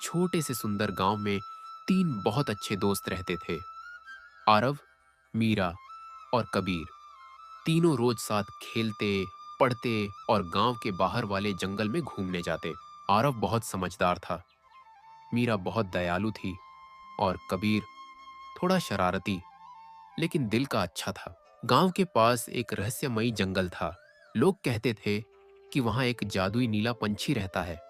छोटे से सुंदर गांव में तीन बहुत अच्छे दोस्त रहते थे। आरव, मीरा और कबीर। तीनों रोज साथ खेलते, पढ़ते और गांव के बाहर वाले जंगल में घूमने जाते। आरव बहुत समझदार था, मीरा बहुत दयालु थी और कबीर थोड़ा शरारती, लेकिन दिल का अच्छा था। गांव के पास एक रहस्यमयी जंगल था। लोग कहते थे कि वहां एक जादुई नीला पंछी रहता है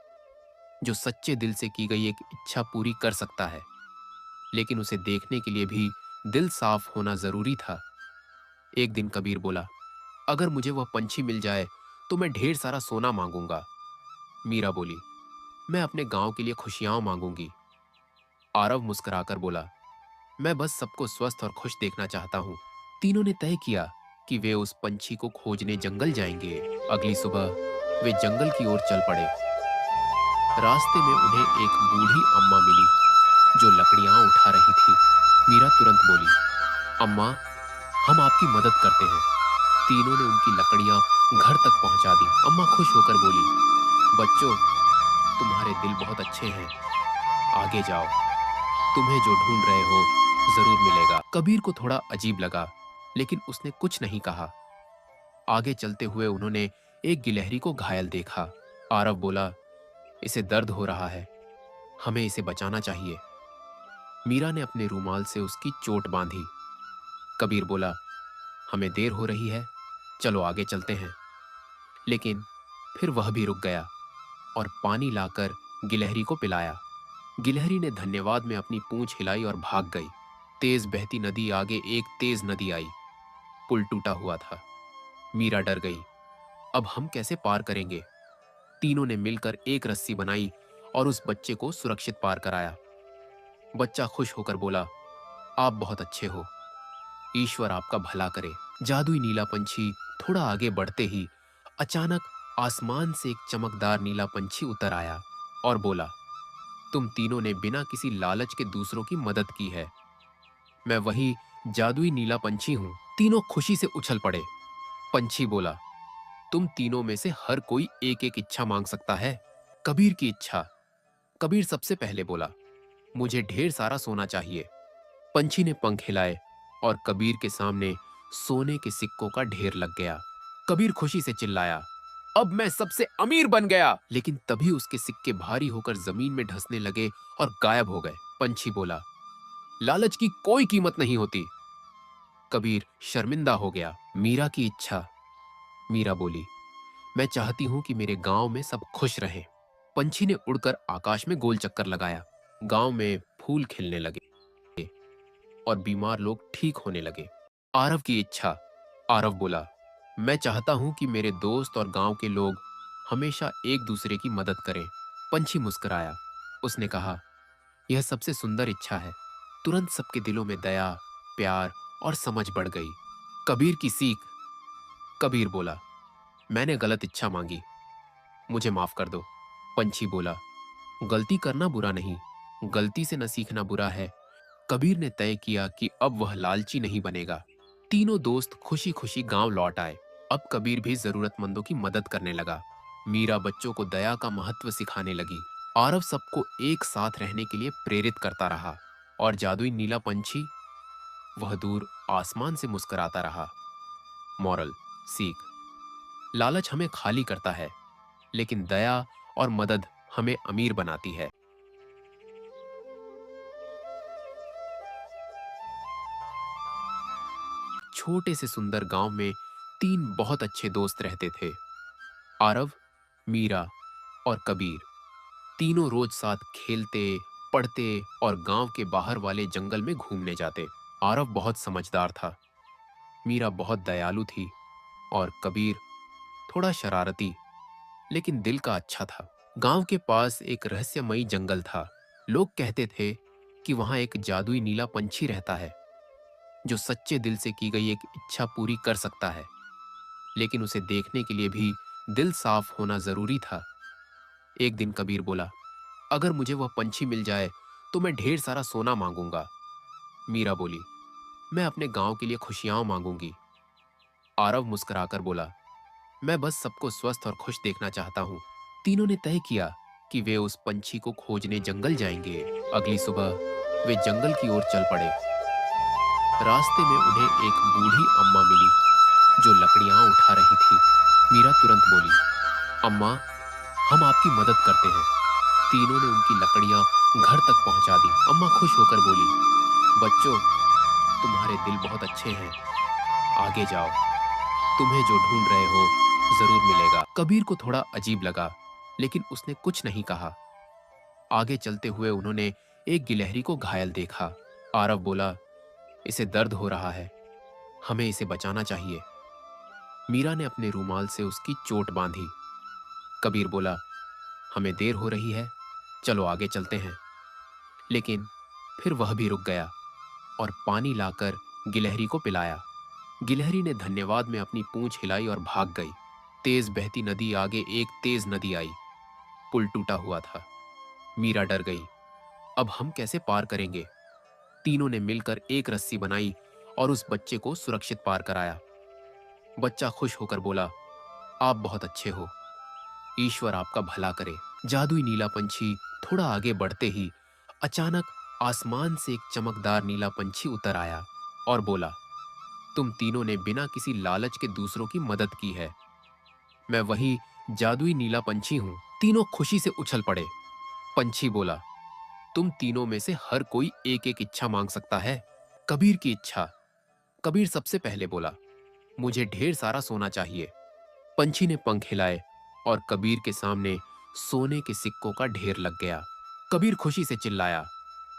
जो सच्चे दिल से की गई एक इच्छा पूरी कर सकता है, लेकिन उसे देखने के लिए भी दिल साफ होना जरूरी था। एक दिन कबीर बोला, अगर मुझे वह पंछी मिल जाए तो मैं ढेर सारा सोना मांगूंगा। मीरा बोली, मैं अपने गांव के लिए खुशियां मांगूंगी। आरव मुस्कुराकर बोला, मैं बस सबको स्वस्थ और खुश देखना चाहता हूँ। तीनों ने तय किया कि वे उस पंछी को खोजने जंगल जाएंगे। अगली सुबह वे जंगल की ओर चल पड़े। रास्ते में उन्हें एक बूढ़ी अम्मा मिली जो लकड़ियां उठा रही थी। मीरा तुरंत बोली, अम्मा, हम आपकी मदद करते हैं। तीनों ने उनकी लकड़ियां घर तक पहुंचा दी। अम्मा खुश होकर बोली, बच्चों, तुम्हारे दिल बहुत अच्छे हैं, आगे जाओ, तुम्हें जो ढूंढ रहे हो जरूर मिलेगा। कबीर को थोड़ा अजीब लगा, लेकिन उसने कुछ नहीं कहा। आगे चलते हुए उन्होंने एक गिलहरी को घायल देखा। आरव बोला, इसे दर्द हो रहा है, हमें इसे बचाना चाहिए। मीरा ने अपने रूमाल से उसकी चोट बांधी। कबीर बोला, हमें देर हो रही है, चलो आगे चलते हैं। लेकिन फिर वह भी रुक गया और पानी लाकर गिलहरी को पिलाया। गिलहरी ने धन्यवाद में अपनी पूंछ हिलाई और भाग गई। तेज बहती नदी आगे एक तेज नदी आई। पुल टूटा हुआ था। मीरा डर गई, अब हम कैसे पार करेंगे? तीनों ने मिलकर एक रस्सी बनाई और उस बच्चे को सुरक्षित पार कराया। बच्चा खुश होकर बोला, आप बहुत अच्छे हो, ईश्वर आपका भला करे। जादुई नीला पंछी थोड़ा आगे बढ़ते ही अचानक आसमान से एक चमकदार नीला पंछी उतर आया और बोला, तुम तीनों ने बिना किसी लालच के दूसरों की मदद की है। मैं वही जादुई नीला पंछी हूं। तीनों खुशी से उछल पड़े। पंछी बोला, तुम तीनों में से हर कोई एक एक इच्छा मांग सकता है। कबीर की इच्छा। कबीर सबसे पहले बोला, मुझे ढेर सारा सोना चाहिए। पंछी ने पंख हिलाए और कबीर के सामने सोने के सिक्कों का ढेर लग गया। कबीर खुशी से चिल्लाया, अब मैं सबसे अमीर बन गया। लेकिन तभी उसके सिक्के भारी होकर जमीन में धंसने लगे और गायब हो गए। पंछी बोला, लालच की कोई कीमत नहीं होती। कबीर शर्मिंदा हो गया। मीरा की इच्छा। मीरा बोली, मैं चाहती हूं कि मेरे गांव में सब खुश रहें। पंछी ने उड़कर आकाश में गोल चक्कर लगाया। गांव में फूल खिलने लगे और बीमार लोग ठीक होने लगे। आरव की इच्छा। आरव बोला, मैं चाहता हूं कि मेरे दोस्त और गांव के लोग हमेशा एक दूसरे की मदद करें। पंछी मुस्कुराया। उसने कहा, यह सबसे सुंदर इच्छा है। तुरंत सबके दिलों में दया, प्यार और समझ बढ़ गई। कबीर की सीख। कबीर बोला, मैंने गलत इच्छा मांगी, मुझे माफ कर दो। पंछी बोला, गलती करना बुरा नहीं, गलती से न सीखना बुरा है। कबीर ने तय किया कि अब वह लालची नहीं बनेगा। तीनों दोस्त खुशी खुशी गांव लौट आए। अब कबीर भी जरूरतमंदों की मदद करने लगा। मीरा बच्चों को दया का महत्व सिखाने लगी। आरव सबको एक साथ रहने के लिए प्रेरित करता रहा और जादुई नीला पंछी, वह दूर आसमान से मुस्कुराता रहा। मॉरल, सीख। लालच हमें खाली करता है, लेकिन दया और मदद हमें अमीर बनाती है। छोटे से सुंदर गांव में तीन बहुत अच्छे दोस्त रहते थे। आरव, मीरा और कबीर। तीनों रोज साथ खेलते, पढ़ते और गांव के बाहर वाले जंगल में घूमने जाते। आरव बहुत समझदार था, मीरा बहुत दयालु थी और कबीर थोड़ा शरारती, लेकिन दिल का अच्छा था। गांव के पास एक रहस्यमयी जंगल था। लोग कहते थे कि वहां एक जादुई नीला पंछी रहता है जो सच्चे दिल से की गई एक इच्छा पूरी कर सकता है, लेकिन उसे देखने के लिए भी दिल साफ होना जरूरी था। एक दिन कबीर बोला, अगर मुझे वह पंछी मिल जाए तो मैं ढेर सारा सोना मांगूंगा। मीरा बोली, मैं अपने गांव के लिए खुशियां मांगूंगी। आरव मुस्कुराकर बोला, मैं बस सबको स्वस्थ और खुश देखना चाहता हूं। तीनों ने तय किया कि वे उस पंछी को खोजने जंगल जाएंगे। अगली सुबह वे जंगल की ओर चल पड़े। रास्ते में उन्हें एक बूढ़ी अम्मा मिली जो लकड़ियां उठा रही थी। मीरा तुरंत बोली, अम्मा, हम आपकी मदद करते हैं। तीनों ने उनकी लकड़ियां घर तक पहुंचा दी। अम्मा खुश होकर बोली, बच्चों, तुम्हारे दिल बहुत अच्छे हैं। आगे जाओ, तुम्हें जो ढूंढ रहे हो जरूर मिलेगा। कबीर को थोड़ा अजीब लगा, लेकिन उसने कुछ नहीं कहा। आगे चलते हुए उन्होंने एक गिलहरी को घायल देखा। आरव बोला, इसे दर्द हो रहा है, हमें इसे बचाना चाहिए। मीरा ने अपने रूमाल से उसकी चोट बांधी। कबीर बोला, हमें देर हो रही है, चलो आगे चलते हैं। लेकिन फिर वह भी रुक गया और पानी लाकर गिलहरी को पिलाया। गिलहरी ने धन्यवाद में अपनी पूंछ हिलाई और भाग गई। तेज बहती नदी आगे एक तेज नदी आई। पुल टूटा हुआ था। मीरा डर गई। अब हम कैसे पार करेंगे? तीनों ने मिलकर एक रस्सी बनाई और उस बच्चे को सुरक्षित पार कराया। बच्चा खुश होकर बोला, आप बहुत अच्छे हो, ईश्वर आपका भला करे। जादुई नीला पंछी थोड़ा आगे बढ़ते ही अचानक आसमान से एक चमकदार नीला पंछी उतर आया और बोला, तुम तीनों ने बिना किसी लालच के दूसरों की मदद की है। मैं वही जादुई नीला पंछी हूं। तीनों खुशी से उछल पड़े। पंछी बोला, तुम तीनों में से हर कोई एक एक इच्छा मांग सकता है। कबीर की इच्छा। कबीर सबसे पहले बोला, मुझे ढेर सारा सोना चाहिए। पंछी ने पंख हिलाए और कबीर के सामने सोने के सिक्कों का ढेर लग गया। कबीर खुशी से चिल्लाया,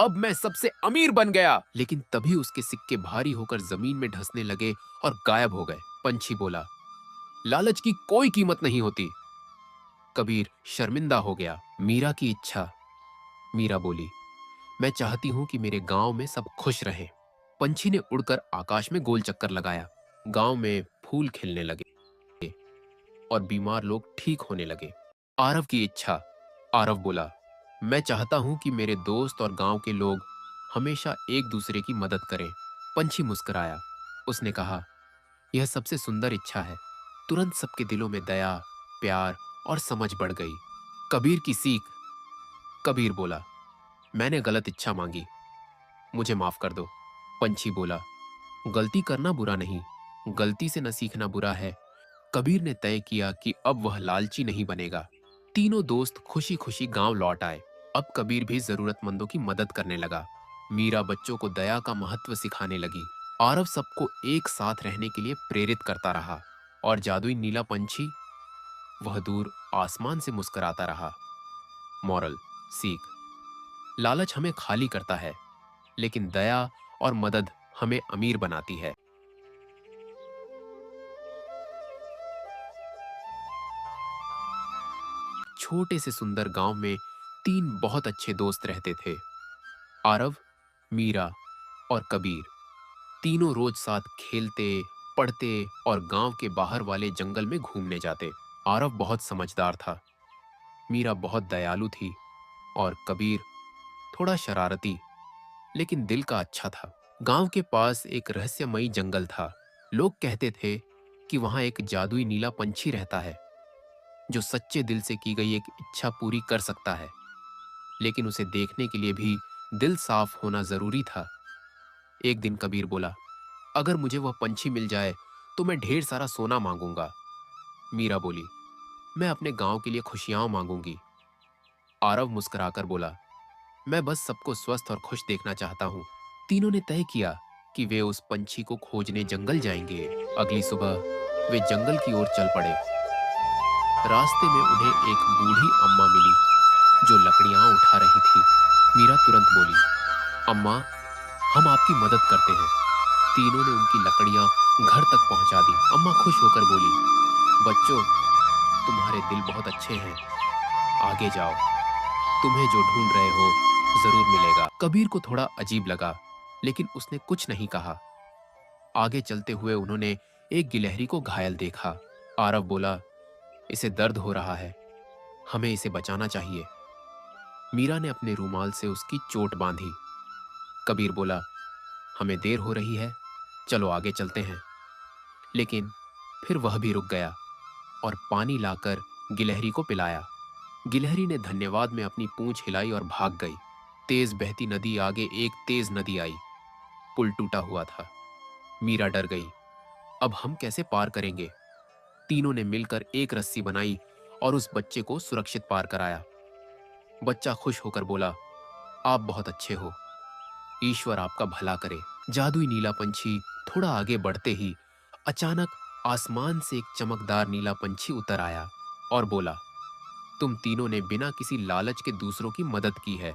अब मैं सबसे अमीर बन गया। लेकिन तभी उसके सिक्के भारी होकर जमीन में धंसने लगे और गायब हो गए। पंछी बोला, लालच की कोई कीमत नहीं होती। कबीर शर्मिंदा हो गया। मीरा की इच्छा। मीरा बोली, मैं चाहती हूं कि मेरे गांव में सब खुश रहें। पंछी ने उड़कर आकाश में गोल चक्कर लगाया। गांव में फूल खिलने लगे और बीमार लोग ठीक होने लगे। आरव की इच्छा। आरव बोला, मैं चाहता हूं कि मेरे दोस्त और गांव के लोग हमेशा एक दूसरे की मदद करें। पंछी मुस्कुराया। उसने कहा, यह सबसे सुंदर इच्छा है। तुरंत सबके दिलों में दया, प्यार और समझ बढ़ गई। कबीर की सीख। कबीर बोला, मैंने गलत इच्छा मांगी, मुझे माफ कर दो। पंछी बोला, गलती करना बुरा नहीं, गलती से न सीखना बुरा है। कबीर ने तय किया कि अब वह लालची नहीं बनेगा। तीनों दोस्त खुशी खुशी गांव लौट आए। अब कबीर भी जरूरतमंदों की मदद करने लगा। मीरा बच्चों को दया का महत्व सिखाने लगी। आरव सबको एक साथ रहने के लिए प्रेरित करता रहा और जादुई नीला पंछी, वह दूर आसमान से मुस्कुराता रहा। मॉरल, सीख। लालच हमें खाली करता है, लेकिन दया और मदद हमें अमीर बनाती है। छोटे से सुंदर गांव में तीन बहुत अच्छे दोस्त रहते थे, आरव, मीरा और कबीर। तीनों रोज साथ खेलते, पढ़ते और गांव के बाहर वाले जंगल में घूमने जाते। आरव बहुत समझदार था, मीरा बहुत दयालु थी और कबीर थोड़ा शरारती, लेकिन दिल का अच्छा था। गांव के पास एक रहस्यमयी जंगल था। लोग कहते थे कि वहां एक जादुई नीला पंछी रहता है जो सच्चे दिल से की गई एक इच्छा पूरी कर सकता है। लेकिन उसे देखने के लिए भी दिल साफ होना जरूरी था। एक दिन कबीर बोला, अगर मुझे वह पंछी मिल जाए तो मैं ढेर सारा सोना मांगूंगा। मीरा बोली, मैं अपने गांव के लिए खुशियां मांगूंगी। आरव मुस्कुराकर बोला, मैं बस सबको स्वस्थ और खुश देखना चाहता हूं। तीनों ने तय किया कि वे उस पंछी को खोजने जंगल जाएंगे। अगली सुबह वे जंगल की ओर चल पड़े। रास्ते में उन्हें एक बूढ़ी अम्मा मिली जो लकड़ियां उठा रही थी। मीरा तुरंत बोली, अम्मा, हम आपकी मदद करते हैं। तीनों ने उनकी लकड़ियां घर तक पहुंचा दी। अम्मा खुश होकर बोली, बच्चों, तुम्हारे दिल बहुत अच्छे हैं। आगे जाओ, तुम्हें जो ढूंढ रहे हो जरूर मिलेगा। कबीर को थोड़ा अजीब लगा, लेकिन उसने कुछ नहीं कहा। आगे चलते हुए उन्होंने एक गिलहरी को घायल देखा। आरव बोला, इसे दर्द हो रहा है, हमें इसे बचाना चाहिए। मीरा ने अपने रूमाल से उसकी चोट बांधी। कबीर बोला, हमें देर हो रही है, चलो आगे चलते हैं। लेकिन फिर वह भी रुक गया और पानी लाकर गिलहरी को पिलाया। गिलहरी ने धन्यवाद में अपनी पूंछ हिलाई और भाग गई। तेज बहती नदी आगे एक तेज नदी आई। पुल टूटा हुआ था। मीरा डर गई। अब हम कैसे पार करेंगे? तीनों ने मिलकर एक रस्सी बनाई और उस बच्चे को सुरक्षित पार कराया। बच्चा खुश होकर बोला, आप बहुत अच्छे हो। ईश्वर आपका भला करे। जादुई नीला पंछी थोड़ा आगे बढ़ते ही अचानक आसमान से एक चमकदार नीला पंछी उतर आया और बोला, तुम तीनों ने बिना किसी लालच के दूसरों की मदद की है।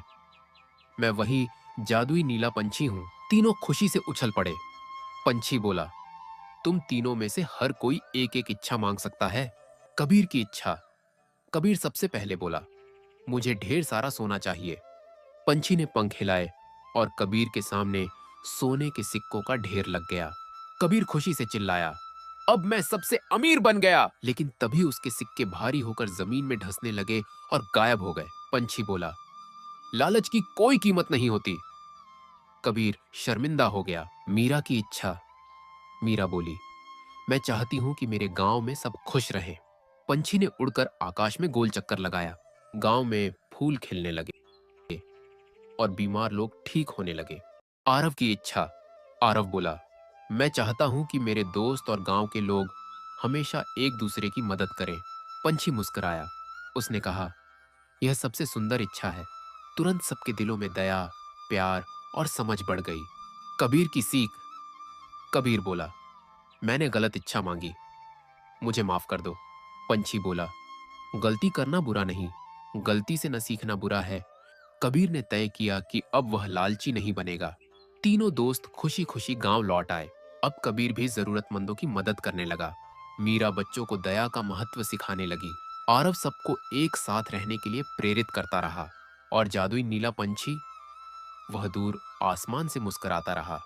मैं वही जादुई नीला पंछी हूं। तीनों खुशी से उछल पड़े। पंछी बोला, तुम तीनों में से हर कोई एक एक इच्छा मांग सकता है। कबीर की इच्छा। कबीर सबसे पहले बोला, मुझे ढेर सारा सोना चाहिए। पंछी ने पंख हिलाए और कबीर के सामने सोने के सिक्कों का ढेर लग गया। कबीर खुशी से चिल्लाया, अब मैं सबसे अमीर बन गया। लेकिन तभी उसके सिक्के भारी होकर जमीन में धंसने लगे और गायब हो गए। पंछी बोला, लालच की कोई कीमत नहीं होती। कबीर शर्मिंदा हो गया। मीरा की इच्छा। मीरा बोली, मैं चाहती हूं कि मेरे गांव में सब खुश रहें। पंछी ने उड़कर आकाश में गोल चक्कर लगाया। गांव में फूल खिलने लगे और बीमार लोग ठीक होने लगे। आरव की इच्छा। आरव बोला, मैं चाहता हूं कि मेरे दोस्त और गांव के लोग हमेशा एक दूसरे की मदद करें। पंछी मुस्कुराया। उसने कहा, यह सबसे सुंदर इच्छा है। तुरंत सबके दिलों में दया, प्यार और समझ बढ़ गई। कबीर की सीख। कबीर बोला, मैंने गलत इच्छा मांगी, मुझे माफ कर दो। पंछी बोला, गलती करना बुरा नहीं, गलती से न सीखना बुरा है। कबीर ने तय किया कि अब वह लालची नहीं बनेगा। तीनों दोस्त खुशी खुशी गांव लौट आए। अब कबीर भी जरूरतमंदों की मदद करने लगा। मीरा बच्चों को दया का महत्व सिखाने लगी। आरव सबको एक साथ रहने के लिए प्रेरित करता रहा और जादुई नीला पंछी, वह दूर आसमान से मुस्कुराता रहा।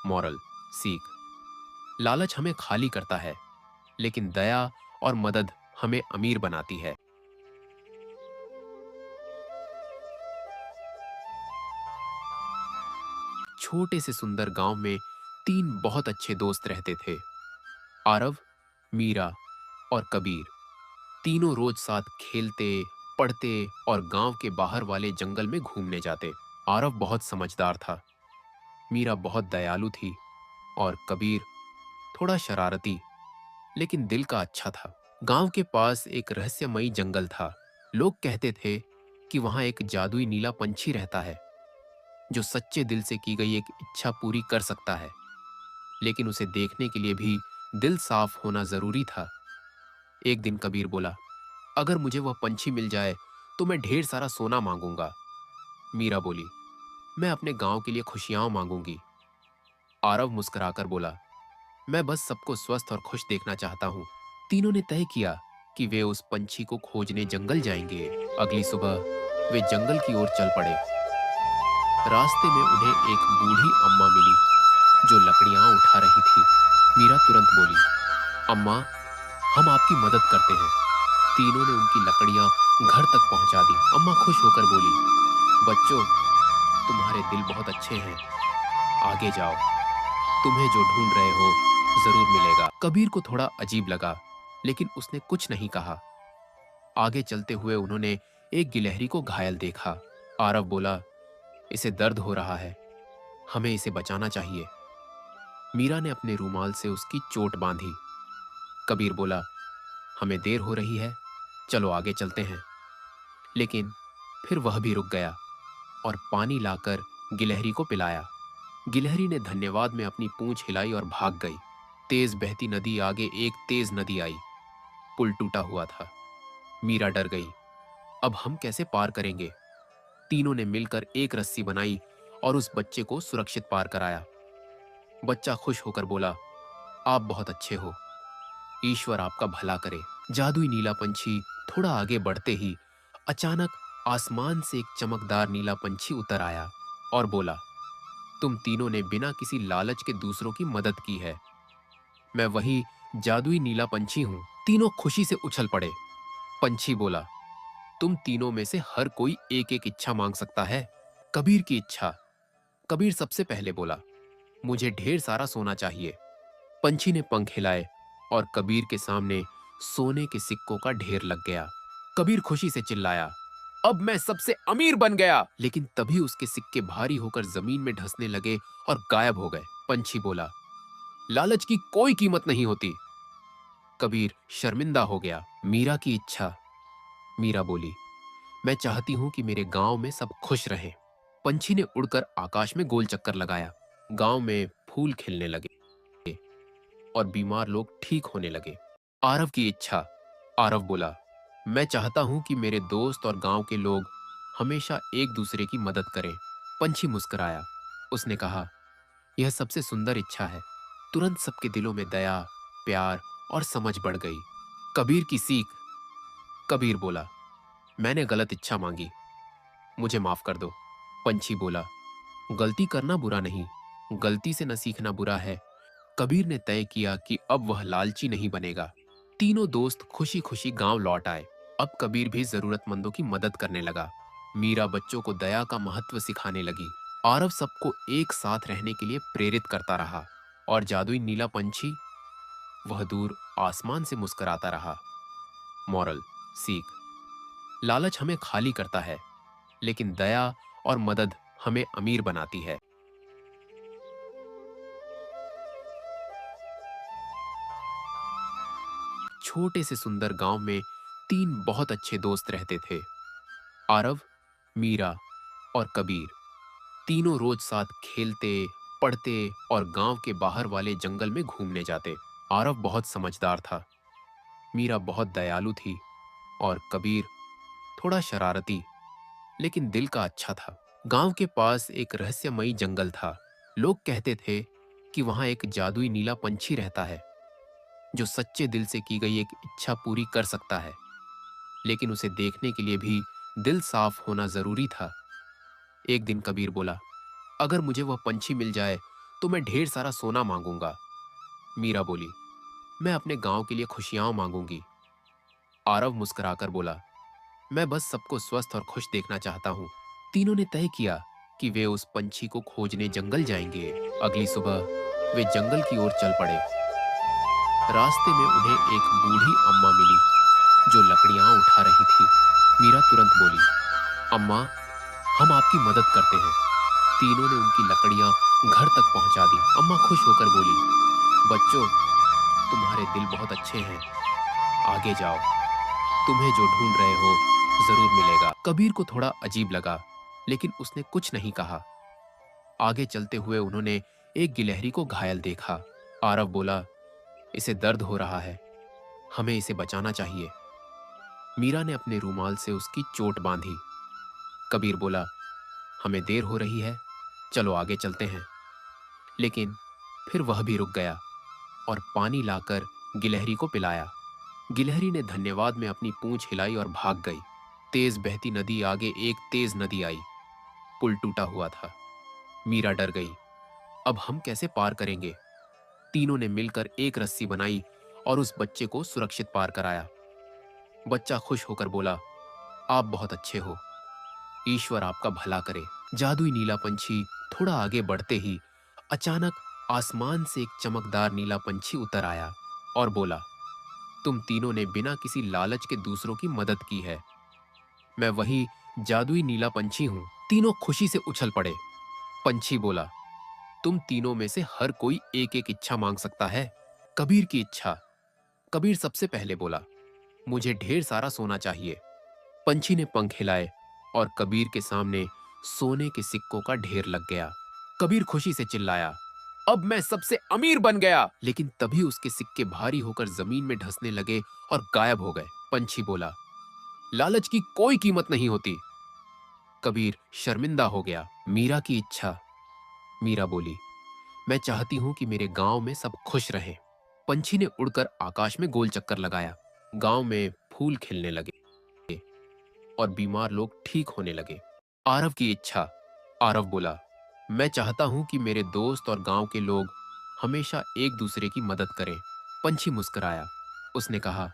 मॉरल, सीख। लालच हमें खाली करता है, लेकिन दया और मदद हमें अमीर बनाती है। छोटे से सुंदर गांव में तीन बहुत अच्छे दोस्त रहते थे, आरव, मीरा और कबीर। तीनों रोज साथ खेलते, पढ़ते और गांव के बाहर वाले जंगल में घूमने जाते। आरव बहुत समझदार था, मीरा बहुत दयालु थी और कबीर थोड़ा शरारती, लेकिन दिल का अच्छा था। गांव के पास एक रहस्यमयी जंगल था। लोग कहते थे कि वहां एक जादुई नीला पंछी रहता है जो सच्चे दिल से की गई एक इच्छा पूरी कर सकता है। लेकिन उसे देखने के लिए भी दिल साफ होना जरूरी था। एक दिन कबीर बोला, अगर मुझे वह पंछी मिल जाए तो मैं ढेर सारा सोना मांगूंगा। मीरा बोली, मैं अपने गांव के लिए खुशियां मांगूंगी। आरव मुस्कुराकर बोला, मैं बस सबको स्वस्थ और खुश देखना चाहता हूं। तीनों ने तय किया कि वे उस पंछी को खोजने जंगल जाएंगे। अगली सुबह वे जंगल की ओर चल पड़े। रास्ते में उन्हें एक बूढ़ी अम्मा मिली जो लकड़ियां उठा रही थी। मीरा तुरंत बोली, अम्मा, हम आपकी मदद करते हैं। तीनों ने उनकी लकड़ियां घर तक पहुंचा दी। अम्मा खुश होकर बोली, बच्चों, तुम्हारे दिल बहुत अच्छे हैं, आगे जाओ, तुम्हें जो ढूंढ रहे हो जरूर मिलेगा। कबीर को थोड़ा अजीब लगा, लेकिन उसने कुछ नहीं कहा। आगे चलते हुए उन्होंने एक गिलहरी को घायल देखा। आरव बोला, इसे दर्द हो रहा है, हमें इसे बचाना चाहिए। मीरा ने अपने रूमाल से उसकी चोट बांधी। कबीर बोला, हमें देर हो रही है, चलो आगे चलते हैं। लेकिन फिर वह भी रुक गया और पानी लाकर गिलहरी को पिलाया। गिलहरी ने धन्यवाद में अपनी पूंछ हिलाई और भाग गई। तेज बहती नदी आगे एक तेज नदी आई। पुल टूटा हुआ था। मीरा डर गई। अब हम कैसे पार करेंगे? तीनों ने मिलकर एक रस्सी बनाई और उस बच्चे को सुरक्षित पार कराया। बच्चा खुश होकर बोला, आप बहुत अच्छे हो, ईश्वर आपका भला करे। जादुई नीला पंछी थोड़ा आगे बढ़ते ही अचानक आसमान से एक चमकदार नीला पंछी उतर आया और बोला, तुम तीनों ने बिना किसी लालच के दूसरों की मदद की है। मैं वही जादुई नीला पंछी हूं। तीनों खुशी से उछल पड़े। पंछी बोला, तुम तीनों में से हर कोई एक एक इच्छा मांग सकता है। कबीर की इच्छा। कबीर सबसे पहले बोला, मुझे ढेर सारा सोना चाहिए। पंछी ने पंख हिलाए और कबीर के सामने सोने के सिक्कों का ढेर लग गया। कबीर खुशी से चिल्लाया, अब मैं सबसे अमीर बन गया। लेकिन तभी उसके सिक्के भारी होकर जमीन में धंसने लगे और गायब हो गए। पंछी बोला, लालच की कोई कीमत नहीं होती। कबीर शर्मिंदा हो गया। मीरा की इच्छा। मीरा बोली, मैं चाहती हूं कि मेरे गांव में सब खुश रहें। पंछी ने उड़कर आकाश में गोल चक्कर लगाया। गांव में फूल खिलने लगे और बीमार लोग ठीक होने लगे। आरव की इच्छा। आरव बोला, मैं चाहता हूं कि मेरे दोस्त और गांव के लोग हमेशा एक दूसरे की मदद करें। पंछी मुस्कुराया। उसने कहा, यह सबसे सुंदर इच्छा है। तुरंत सबके दिलों में दया, प्यार और समझ बढ़ गई। कबीर की सीख। कबीर बोला, मैंने गलत इच्छा मांगी, मुझे माफ कर दो। पंछी बोला, गलती करना बुरा नहीं, गलती से न सीखना बुरा है। कबीर ने तय किया कि अब वह लालची नहीं बनेगा। तीनों दोस्त खुशी खुशी गांव लौट आए। अब कबीर भी जरूरतमंदों की मदद करने लगा। मीरा बच्चों को दया का महत्व सिखाने लगी। आरव सबको एक साथ रहने के लिए प्रेरित करता रहा। और जादुई नीला पंछी, वह दूर आसमान से मुस्कुराता रहा। मॉरल, सीख। लालच हमें खाली करता है, लेकिन दया और मदद हमें अमीर बनाती है। छोटे से सुंदर गांव में तीन बहुत अच्छे दोस्त रहते थे। आरव, मीरा और कबीर। तीनों रोज साथ खेलते, पढ़ते और गांव के बाहर वाले जंगल में घूमने जाते। आरव बहुत समझदार था, मीरा बहुत दयालु थी और कबीर थोड़ा शरारती, लेकिन दिल का अच्छा था। गांव के पास एक रहस्यमयी जंगल था। लोग कहते थे कि वहां एक जादुई नीला पंछी रहता है जो सच्चे दिल से की गई एक इच्छा पूरी कर सकता है। लेकिन उसे देखने के लिए भी दिल साफ होना जरूरी था। एक दिन कबीर बोला, अगर मुझे वह पंछी मिल जाए तो मैं ढेर सारा सोना मांगूंगा। मीरा बोली, मैं अपने गांव के लिए खुशियां मांगूंगी। आरव मुस्कुराकर बोला, मैं बस सबको स्वस्थ और खुश देखना चाहता हूं। तीनों ने तय किया कि वे उस पंछी को खोजने जंगल जाएंगे। अगली सुबह वे जंगल की ओर चल पड़े। रास्ते में उन्हें एक बूढ़ी अम्मा मिली जो लकड़ियां उठा रही थी। मीरा तुरंत बोली, अम्मा, हम आपकी मदद करते हैं। तीनों ने उनकी लकड़ियां घर तक पहुंचा दी। अम्मा खुश होकर बोली, बच्चों, तुम्हारे दिल बहुत अच्छे हैं, आगे जाओ, तुम्हें जो ढूंढ रहे हो जरूर मिलेगा। कबीर को थोड़ा अजीब लगा, लेकिन उसने कुछ नहीं कहा। आगे चलते हुए उन्होंने एक गिलहरी को घायल देखा। आरव बोला, इसे दर्द हो रहा है, हमें इसे बचाना चाहिए। मीरा ने अपने रूमाल से उसकी चोट बांधी। कबीर बोला, हमें देर हो रही है, चलो आगे चलते हैं। लेकिन फिर वह भी रुक गया और पानी लाकर गिलहरी को पिलाया। गिलहरी ने धन्यवाद में अपनी पूंछ हिलाई और भाग गई। तेज बहती नदी आगे एक तेज नदी आई। पुल टूटा हुआ था। मीरा डर गई, अब हम कैसे पार करेंगे? तीनों ने मिलकर एक रस्सी बनाई और उस बच्चे को सुरक्षित पार कराया। बच्चा खुश होकर बोला, आप बहुत अच्छे हो, ईश्वर आपका भला करे। जादुई नीला पंछी थोड़ा आगे बढ़ते ही अचानक आसमान से एक चमकदार नीला पंछी उतर आया और बोला, तुम तीनों ने बिना किसी लालच के दूसरों की मदद की है। मैं वही जादुई नीला पंछी हूं। तीनों खुशी से उछल पड़े। पंछी बोला, तुम तीनों में से हर कोई एक एक इच्छा मांग सकता है। कबीर की इच्छा। कबीर सबसे पहले बोला, मुझे ढेर सारा सोना चाहिए। पंछी ने पंख हिलाए और कबीर के सामने सोने के सिक्कों का ढेर लग गया। कबीर खुशी से चिल्लाया, अब मैं सबसे अमीर बन गया। लेकिन तभी उसके सिक्के भारी होकर जमीन में धंसने लगे और गायब हो गए। पंछी बोला, लालच की कोई कीमत नहीं होती। कबीर शर्मिंदा हो गया। मीरा की इच्छा। मीरा बोली, मैं चाहती हूं कि मेरे गांव में सब खुश रहें। पंछी ने उड़कर आकाश में गोल चक्कर लगाया। गांव में फूल खिलने लगे और बीमार लोग ठीक होने लगे। आरव की इच्छा। आरव बोला, मैं चाहता हूं कि मेरे दोस्त और गांव के लोग हमेशा एक दूसरे की मदद करें। पंछी मुस्कुराया। उसने कहा,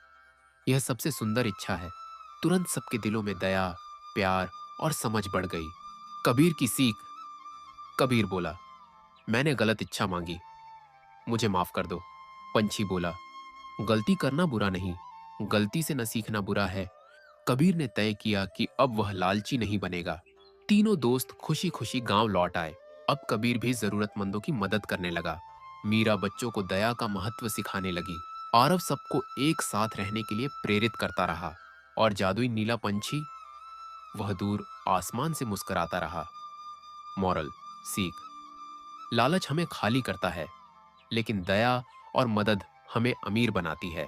यह सबसे सुंदर इच्छा है। तुरंत सबके दिलों में दया, प्यार और समझ बढ़ गई। कबीर की सीख। कबीर बोला, मैंने गलत इच्छा मांगी, मुझे माफ कर दो। पंछी बोला, गलती करना बुरा नहीं, गलती से न सीखना बुरा है। कबीर ने तय किया कि अब वह लालची नहीं बनेगा। तीनों दोस्त खुशी खुशी गांव लौट आए। अब कबीर भी जरूरतमंदों की मदद करने लगा। मीरा बच्चों को दया का महत्व सिखाने लगी। आरव सबको एक साथ रहने के लिए प्रेरित करता रहा। और जादुई नीला पंछी, वह दूर आसमान से मुस्कुराता रहा। मॉरल, सीख। लालच हमें खाली करता है, लेकिन दया और मदद हमें अमीर बनाती है।